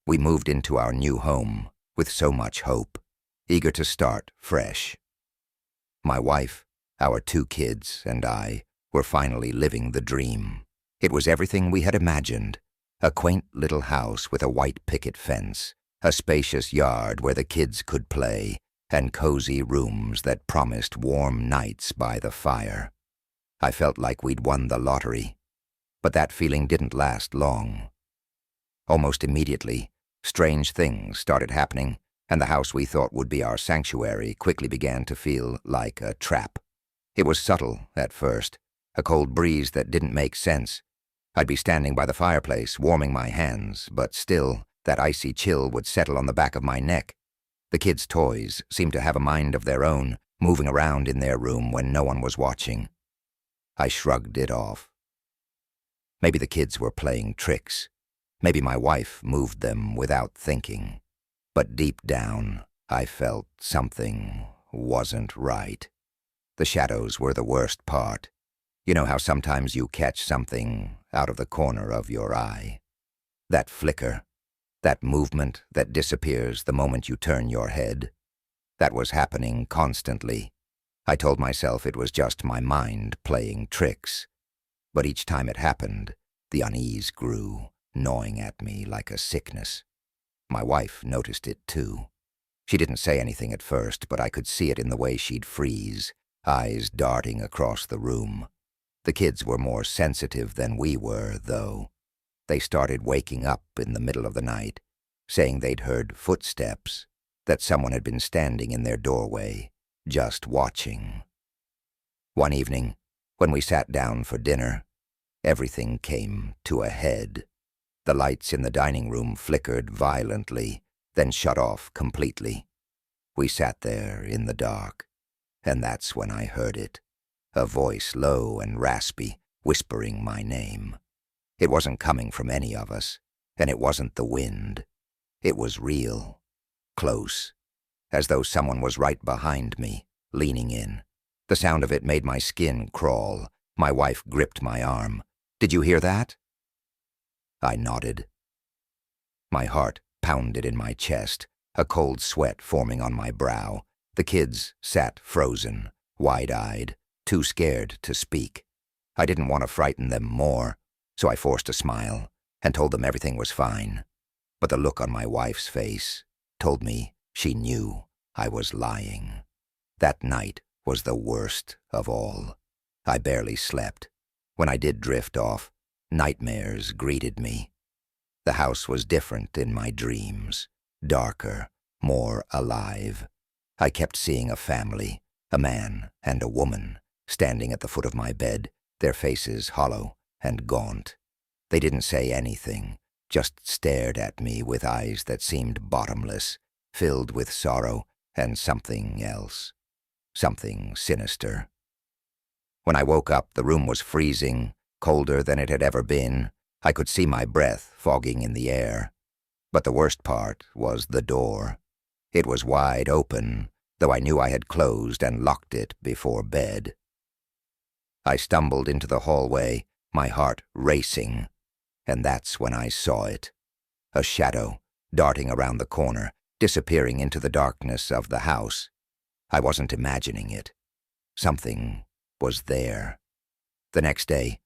We moved into our new home with so much hope, eager to start fresh. My wife, our 2 kids, and I were finally living the dream. It was everything we had imagined. A quaint little house with a white picket fence, a spacious yard where the kids could play, and cozy rooms that promised warm nights by the fire. I felt like we'd won the lottery, but that feeling didn't last long. Almost immediately, strange things started happening, and the house we thought would be our sanctuary quickly began to feel like a trap. It was subtle at first, a cold breeze that didn't make sense. I'd be standing by the fireplace, warming my hands, but still, that icy chill would settle on the back of my neck. The kids' toys seemed to have a mind of their own, moving around in their room when no one was watching. I shrugged it off. Maybe the kids were playing tricks. Maybe my wife moved them without thinking. But deep down, I felt something wasn't right. The shadows were the worst part. You know how sometimes you catch something out of the corner of your eye? That flicker, that movement that disappears the moment you turn your head. That was happening constantly. I told myself it was just my mind playing tricks. But each time it happened, the unease grew, gnawing at me like a sickness. My wife noticed it too. She didn't say anything at first, but I could see it in the way she'd freeze, eyes darting across the room. The kids were more sensitive than we were, though. They started waking up in the middle of the night, saying they'd heard footsteps, that someone had been standing in their doorway, just watching. One evening, when we sat down for dinner, everything came to a head. The lights in the dining room flickered violently, then shut off completely. We sat there in the dark, and that's when I heard it, a voice low and raspy, whispering my name. It wasn't coming from any of us, and it wasn't the wind. It was real, close, as though someone was right behind me, leaning in. The sound of it made my skin crawl. My wife gripped my arm. "Did you hear that?" I nodded. My heart pounded in my chest, a cold sweat forming on my brow. The kids sat frozen, wide-eyed, too scared to speak. I didn't want to frighten them more, so I forced a smile and told them everything was fine. But the look on my wife's face told me she knew I was lying. That night was the worst of all. I barely slept. When I did drift off, nightmares greeted me. The house was different in my dreams, darker, more alive. I kept seeing a family, a man and a woman, standing at the foot of my bed, their faces hollow and gaunt. They didn't say anything, just stared at me with eyes that seemed bottomless, filled with sorrow and something else, something sinister. When I woke up, the room was freezing, colder than it had ever been. I could see my breath fogging in the air. But the worst part was the door. It was wide open, though I knew I had closed and locked it before bed. I stumbled into the hallway, my heart racing, and that's when I saw it. A shadow, darting around the corner, disappearing into the darkness of the house. I wasn't imagining it. Something was there. The next day,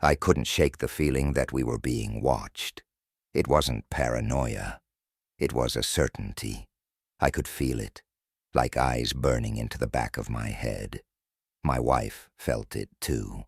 I couldn't shake the feeling that we were being watched. It wasn't paranoia. It was a certainty. I could feel it, like eyes burning into the back of my head. My wife felt it too.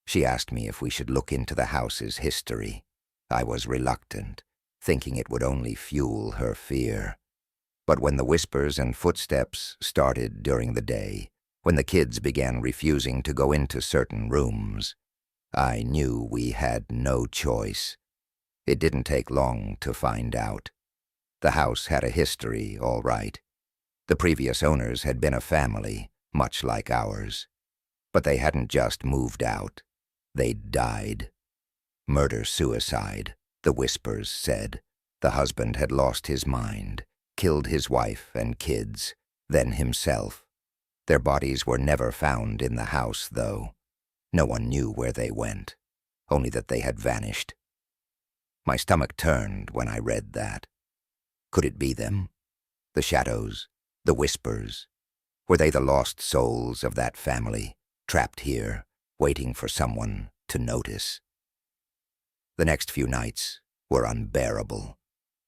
She asked me if we should look into the house's history. I was reluctant, thinking it would only fuel her fear. But when the whispers and footsteps started during the day, when the kids began refusing to go into certain rooms, I knew we had no choice. It didn't take long to find out. The house had a history, all right. The previous owners had been a family, much like ours. But they hadn't just moved out. They'd died. Murder-suicide, the whispers said. The husband had lost his mind, killed his wife and kids, then himself. Their bodies were never found in the house, though. No one knew where they went, only that they had vanished. My stomach turned when I read that. Could it be them? The shadows, the whispers. Were they the lost souls of that family, trapped here, waiting for someone to notice? The next few nights were unbearable.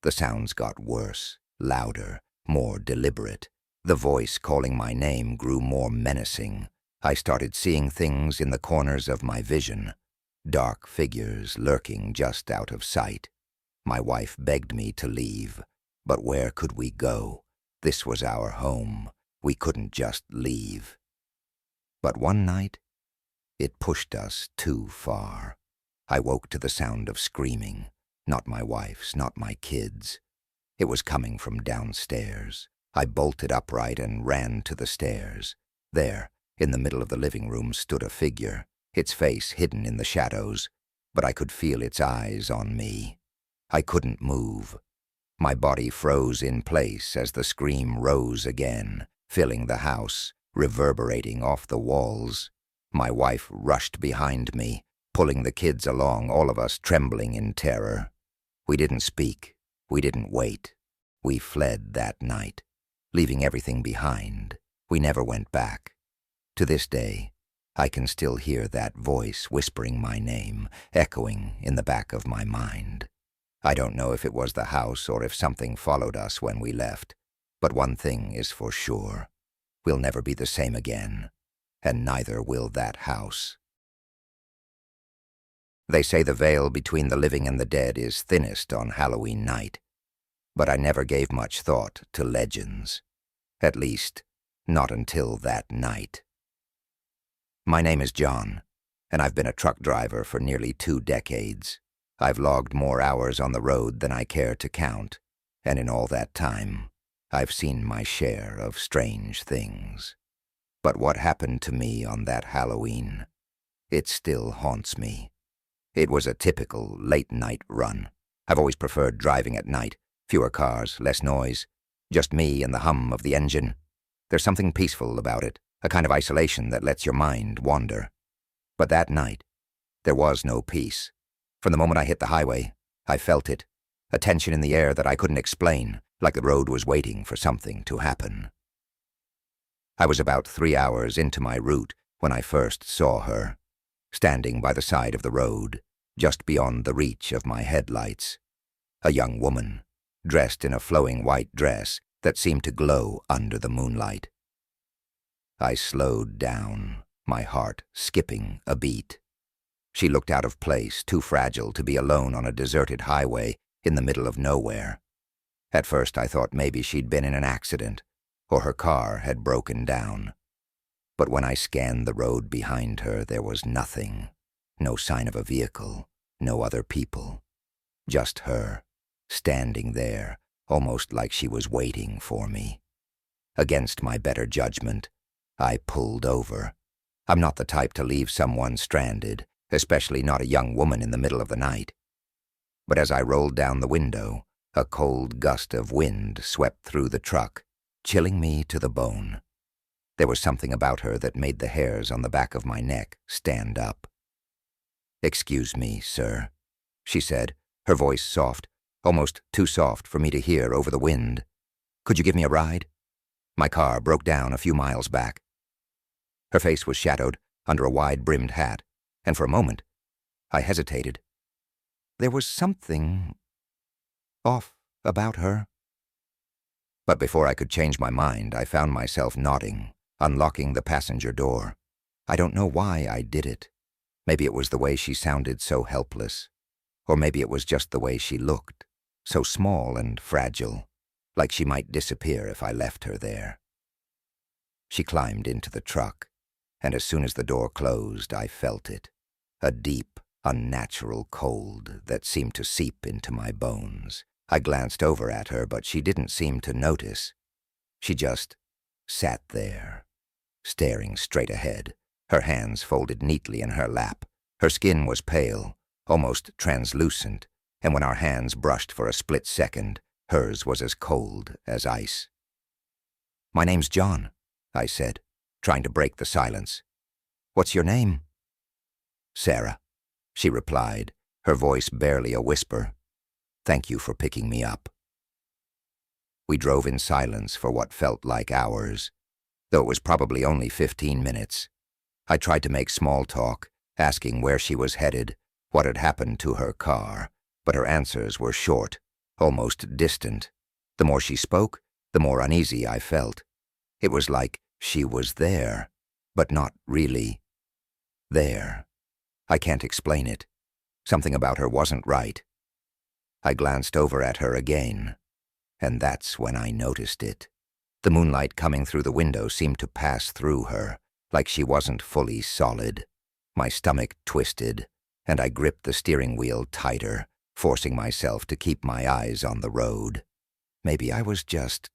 The sounds got worse, louder, more deliberate. The voice calling my name grew more menacing. I started seeing things in the corners of my vision, dark figures lurking just out of sight. My wife begged me to leave, but where could we go? This was our home. We couldn't just leave. But one night, it pushed us too far. I woke to the sound of screaming, not my wife's, not my kids'. It was coming from downstairs. I bolted upright and ran to the stairs. There, in the middle of the living room, stood a figure, its face hidden in the shadows, but I could feel its eyes on me. I couldn't move. My body froze in place as the scream rose again, filling the house, reverberating off the walls. My wife rushed behind me, pulling the kids along, all of us trembling in terror. We didn't speak. We didn't wait. We fled that night, leaving everything behind. We never went back. To this day, I can still hear that voice whispering my name, echoing in the back of my mind. I don't know if it was the house or if something followed us when we left, but one thing is for sure. We'll never be the same again, and neither will that house. They say the veil between the living and the dead is thinnest on Halloween night, but I never gave much thought to legends. At least, not until that night. My name is John, and I've been a truck driver for nearly 2 decades. I've logged more hours on the road than I care to count, and in all that time, I've seen my share of strange things. But what happened to me on that Halloween, it still haunts me. It was a typical late-night run. I've always preferred driving at night. Fewer cars, less noise, just me and the hum of the engine. There's something peaceful about it, a kind of isolation that lets your mind wander. But that night, there was no peace. From the moment I hit the highway, I felt it, a tension in the air that I couldn't explain, like the road was waiting for something to happen. I was about 3 hours into my route when I first saw her, standing by the side of the road, just beyond the reach of my headlights. A young woman, dressed in a flowing white dress that seemed to glow under the moonlight. I slowed down, my heart skipping a beat. She looked out of place, too fragile to be alone on a deserted highway in the middle of nowhere. At first I thought maybe she'd been in an accident, or her car had broken down. But when I scanned the road behind her, there was nothing. No sign of a vehicle, no other people. Just her, standing there, almost like she was waiting for me. Against my better judgment, I pulled over. I'm not the type to leave someone stranded, especially not a young woman in the middle of the night. But as I rolled down the window, a cold gust of wind swept through the truck, chilling me to the bone. There was something about her that made the hairs on the back of my neck stand up. "Excuse me, sir," she said, her voice soft, almost too soft for me to hear over the wind. "Could you give me a ride? My car broke down a few miles back." Her face was shadowed under a wide-brimmed hat, and for a moment, I hesitated. There was something off about her. But before I could change my mind, I found myself nodding, unlocking the passenger door. I don't know why I did it. Maybe it was the way she sounded so helpless, or maybe it was just the way she looked, so small and fragile, like she might disappear if I left her there. She climbed into the truck, and as soon as the door closed, I felt it. A deep, unnatural cold that seemed to seep into my bones. I glanced over at her, but she didn't seem to notice. She just sat there, staring straight ahead, her hands folded neatly in her lap. Her skin was pale, almost translucent, and when our hands brushed for a split second, hers was as cold as ice. "My name's John," I said, trying to break the silence. "What's your name?" "Sarah," she replied, her voice barely a whisper. "Thank you for picking me up." We drove in silence for what felt like hours, though it was probably only 15 minutes. I tried to make small talk, asking where she was headed, what had happened to her car, but her answers were short, almost distant. The more she spoke, the more uneasy I felt. It was like she was there, but not really there. I can't explain it. Something about her wasn't right. I glanced over at her again, and that's when I noticed it. The moonlight coming through the window seemed to pass through her, like she wasn't fully solid. My stomach twisted, and I gripped the steering wheel tighter, forcing myself to keep my eyes on the road. Maybe I was just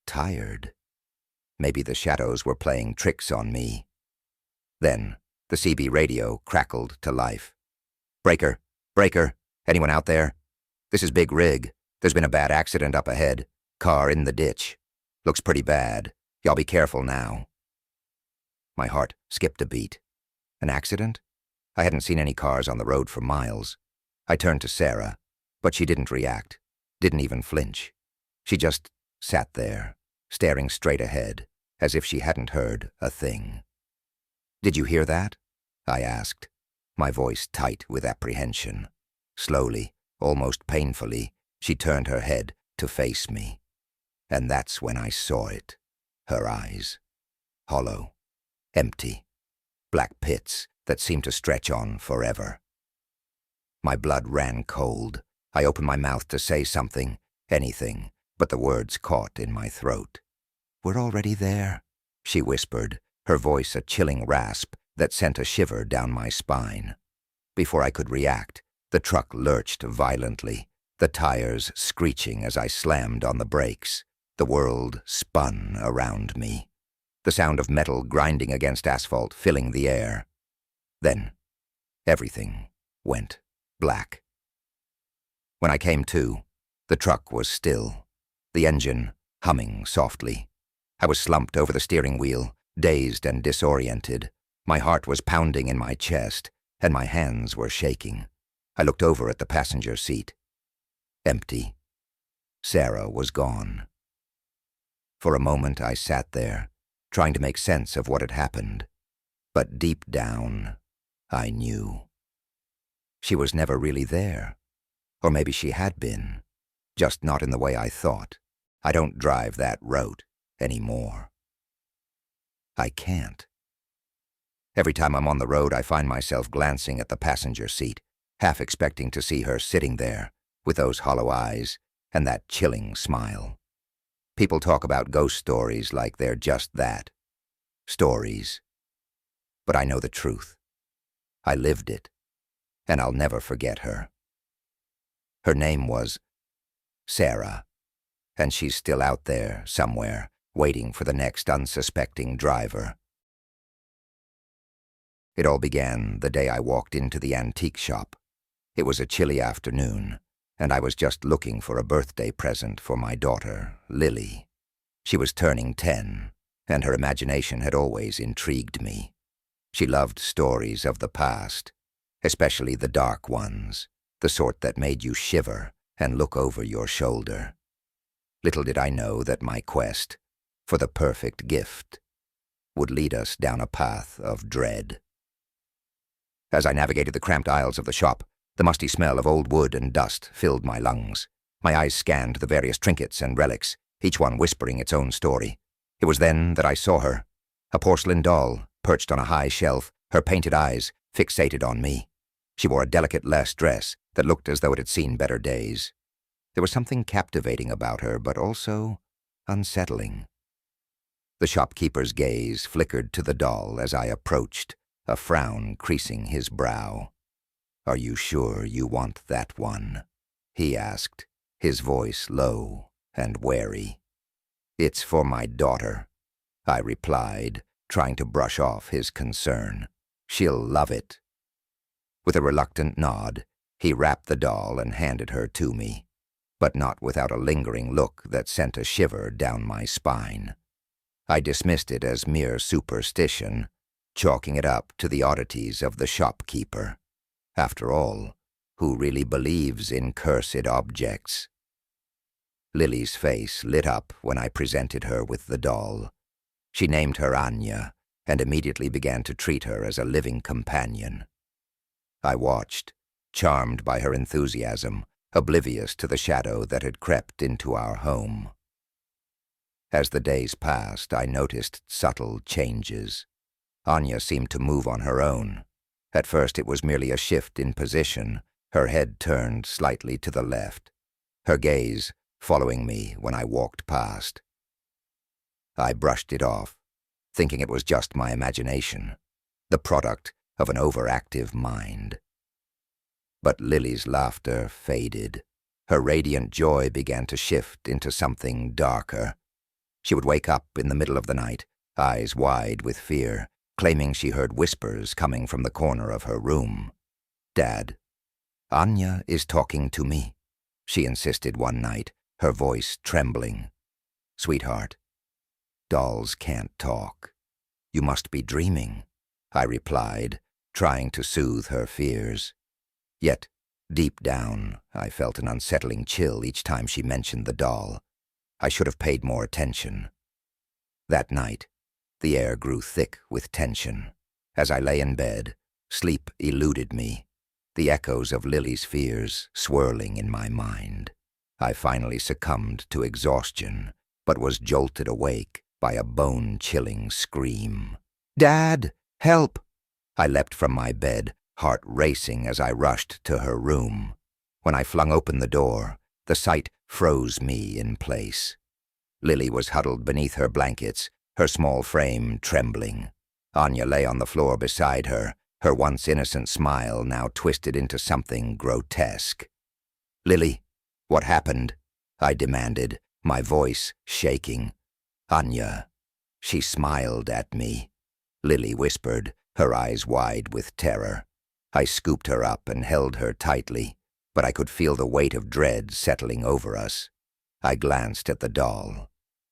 tired. Maybe the shadows were playing tricks on me. Then, the CB radio crackled to life. "Breaker! Breaker! Anyone out there? This is Big Rig. There's been a bad accident up ahead. Car in the ditch. Looks pretty bad. Y'all be careful now." My heart skipped a beat. An accident? I hadn't seen any cars on the road for miles. I turned to Sarah, but she didn't react, didn't even flinch. She just sat there, staring straight ahead, as if she hadn't heard a thing. "Did you hear that?" I asked, my voice tight with apprehension. Slowly, almost painfully, she turned her head to face me. And that's when I saw it. Her eyes. Hollow. Empty. Black pits that seemed to stretch on forever. My blood ran cold. I opened my mouth to say something, anything, but the words caught in my throat. "We're already there," she whispered, her voice a chilling rasp that sent a shiver down my spine. Before I could react, the truck lurched violently, the tires screeching as I slammed on the brakes. The world spun around me, the sound of metal grinding against asphalt filling the air. Then, everything went black. When I came to, the truck was still, the engine humming softly. I was slumped over the steering wheel, dazed and disoriented. My heart was pounding in my chest, and my hands were shaking. I looked over at the passenger seat. Empty. Sarah was gone. For a moment I sat there, trying to make sense of what had happened. But deep down, I knew. She was never really there. Or maybe she had been, just not in the way I thought. I don't drive that route anymore. I can't. Every time I'm on the road, I find myself glancing at the passenger seat, half expecting to see her sitting there, with those hollow eyes and that chilling smile. People talk about ghost stories like they're just that. Stories. But I know the truth. I lived it, and I'll never forget her. Her name was Sarah, and she's still out there somewhere, waiting for the next unsuspecting driver. It all began the day I walked into the antique shop. It was a chilly afternoon, and I was just looking for a birthday present for my daughter, Lily. She was turning 10, and her imagination had always intrigued me. She loved stories of the past, especially the dark ones, the sort that made you shiver and look over your shoulder. Little did I know that my quest for the perfect gift would lead us down a path of dread. As I navigated the cramped aisles of the shop, the musty smell of old wood and dust filled my lungs. My eyes scanned the various trinkets and relics, each one whispering its own story. It was then that I saw her, a porcelain doll perched on a high shelf, her painted eyes fixated on me. She wore a delicate lace dress that looked as though it had seen better days. There was something captivating about her, but also unsettling. The shopkeeper's gaze flickered to the doll as I approached, a frown creasing his brow. "Are you sure you want that one?" he asked, his voice low and wary. "It's for my daughter," I replied, trying to brush off his concern. "She'll love it." With a reluctant nod, he wrapped the doll and handed her to me, but not without a lingering look that sent a shiver down my spine. I dismissed it as mere superstition, chalking it up to the oddities of the shopkeeper. After all, who really believes in cursed objects? Lily's face lit up when I presented her with the doll. She named her Anya and immediately began to treat her as a living companion. I watched, charmed by her enthusiasm, oblivious to the shadow that had crept into our home. As the days passed, I noticed subtle changes. Anya seemed to move on her own. At first it was merely a shift in position, her head turned slightly to the left, her gaze following me when I walked past. I brushed it off, thinking it was just my imagination, the product of an overactive mind. But Lily's laughter faded. Her radiant joy began to shift into something darker. She would wake up in the middle of the night, eyes wide with fear, claiming she heard whispers coming from the corner of her room. "Dad, Anya is talking to me," she insisted one night, her voice trembling. "Sweetheart, dolls can't talk. You must be dreaming," I replied, trying to soothe her fears. Yet, deep down, I felt an unsettling chill each time she mentioned the doll. I should have paid more attention. That night, the air grew thick with tension. As I lay in bed, sleep eluded me, the echoes of Lily's fears swirling in my mind. I finally succumbed to exhaustion, but was jolted awake by a bone-chilling scream. "Dad, help!" I leapt from my bed, heart racing as I rushed to her room. When I flung open the door, the sight froze me in place. Lily was huddled beneath her blankets, her small frame trembling. Anya lay on the floor beside her, her once innocent smile now twisted into something grotesque. "Lily, what happened?" I demanded, my voice shaking. "Anya." She smiled at me. Lily whispered, her eyes wide with terror. I scooped her up and held her tightly, but I could feel the weight of dread settling over us. I glanced at the doll,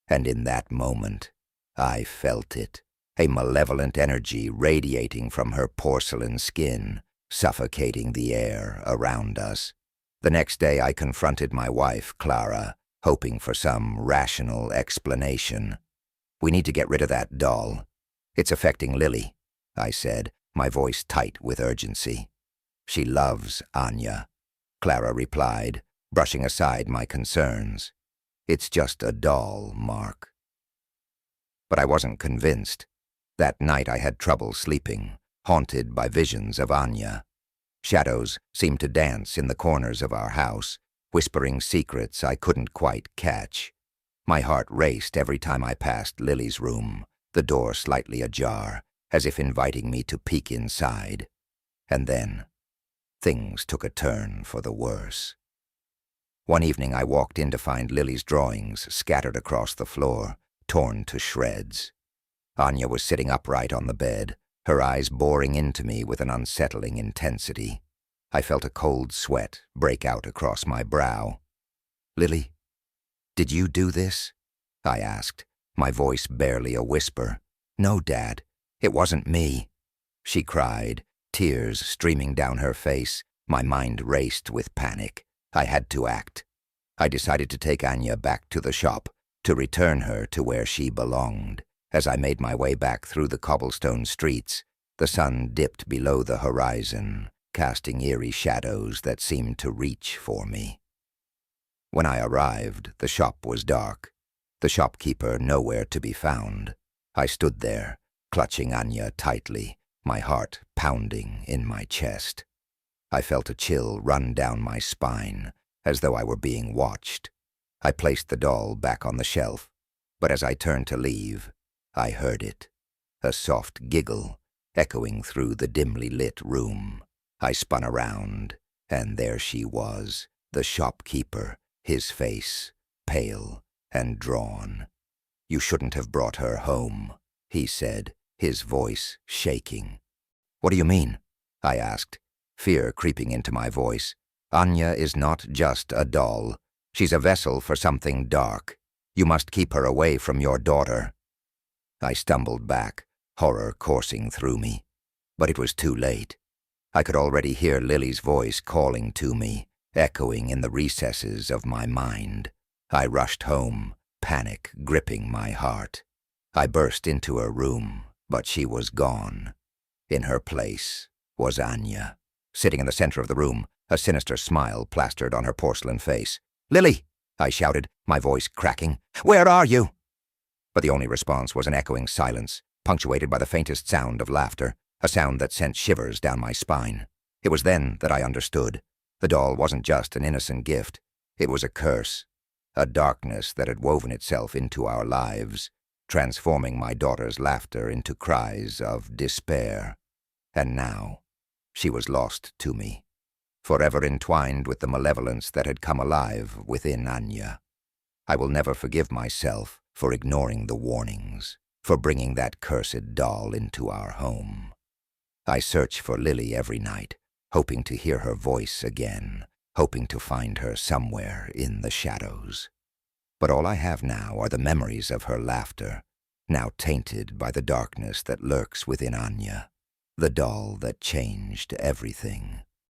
and in that moment, I felt it, a malevolent energy radiating from her porcelain skin, suffocating the air around us. The next day I confronted my wife, Clara, hoping for some rational explanation. "We need to get rid of that doll. It's affecting Lily," I said, my voice tight with urgency. "She loves Anya," Clara replied, brushing aside my concerns. "It's just a doll, Mark." But I wasn't convinced. That night I had trouble sleeping, haunted by visions of Anya. Shadows seemed to dance in the corners of our house, whispering secrets I couldn't quite catch. My heart raced every time I passed Lily's room, the door slightly ajar, as if inviting me to peek inside. And then, things took a turn for the worse. One evening I walked in to find Lily's drawings scattered across the floor, torn to shreds. Anya was sitting upright on the bed, her eyes boring into me with an unsettling intensity. I felt a cold sweat break out across my brow. "Lily, did you do this?" I asked, my voice barely a whisper. "No, Dad, it wasn't me," she cried, tears streaming down her face. My mind raced with panic. I had to act. I decided to take Anya back to the shop, to return her to where she belonged. As I made my way back through the cobblestone streets, the sun dipped below the horizon, casting eerie shadows that seemed to reach for me. When I arrived, the shop was dark, the shopkeeper nowhere to be found. I stood there, clutching Anya tightly, my heart pounding in my chest. I felt a chill run down my spine, as though I were being watched. I placed the doll back on the shelf, but as I turned to leave, I heard it, a soft giggle echoing through the dimly lit room. I spun around, and there she was, the shopkeeper, his face pale and drawn. "You shouldn't have brought her home," he said, his voice shaking. "What do you mean?" I asked, fear creeping into my voice. "Anya is not just a doll. She's a vessel for something dark. You must keep her away from your daughter." I stumbled back, horror coursing through me. But it was too late. I could already hear Lily's voice calling to me, echoing in the recesses of my mind. I rushed home, panic gripping my heart. I burst into her room, but she was gone. In her place was Anya, sitting in the center of the room, a sinister smile plastered on her porcelain face. "Lily!" I shouted, my voice cracking. "Where are you?" But the only response was an echoing silence, punctuated by the faintest sound of laughter, a sound that sent shivers down my spine. It was then that I understood. The doll wasn't just an innocent gift. It was a curse, a darkness that had woven itself into our lives, transforming my daughter's laughter into cries of despair. And now, she was lost to me, forever entwined with the malevolence that had come alive within Anya. I will never forgive myself for ignoring the warnings, for bringing that cursed doll into our home. I search for Lily every night, hoping to hear her voice again, hoping to find her somewhere in the shadows. But all I have now are the memories of her laughter, now tainted by the darkness that lurks within Anya, the doll that changed everything.